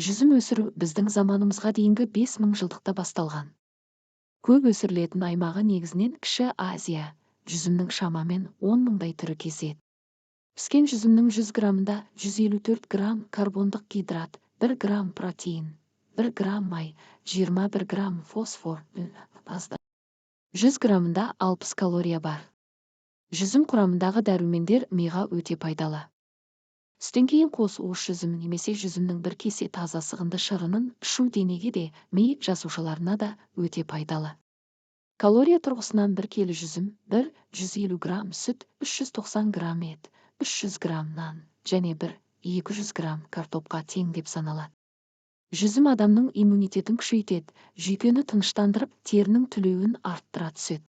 Жүзім өсіру біздің заманымызға дейінгі 5000 жылдықта басталған. Көп өсірілетін аймағы негізінен Кіші Азия. Жүзімнің шамамен 10 мыңдай түрі кездеседі. Піскен жүзімнің 100 граммында 154 грамм карбондық гидрат, 1 грамм протеин, 1 грамм май, 21 грамм фосфор, 100 граммында 60 калория бар. Жүзім құрамындағы дәрумендер миға өте пайдалы. Түстен кейін қос уыс жүзім немесе жүзімнің бір кесе таза сығынды шырынын ішу денеге де, ми жасушаларына да өте пайдалы. Калория тұрғысынан 1 келі жүзім, 150 грамм сүт, 390 грамм ет, 300 грамм нан және 200 грамм картопқа тең деп саналады. Жүзім адамның иммунитетін күшейтеді, жүйкені тыныштандырып, терінің түлеуін арттыра түседі.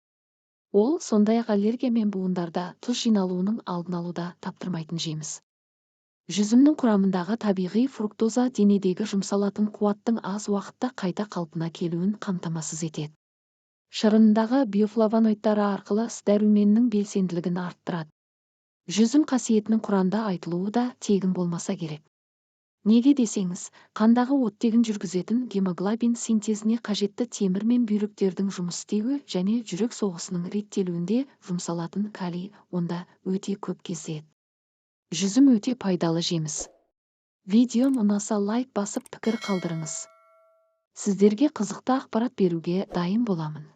Ол сондай-ақ аллергия мен буындарда тұз жиналуының алдын алуда таптырмайтын жеміс. Жүзімнің құрамындағы табиғи фруктоза денедегі жұмсалатын қуаттың аз уақытта қайта қалпына келуін қамтамасыз етеді. Шырынындағы биофлавоноидтары арқылы С дәруменінің белсенділігін арттырады. Жүзім қасиетінің Құранда айтылуы да тегін болмаса керек. Неге десеңіз, қандағы оттегін жүргізетін гемоглобин синтезіне қажетті темір мен бүйректердің жұмыс істеуі және жүрек соғысының реттелуінде жұмсалатын калий онда өте көп кездеседі. Жүзім өте пайдалы жеміс. Видеом ұнаса лайк басып пікір қалдырыңыз. Сіздерге қызықты ақпарат беруге дайын боламын.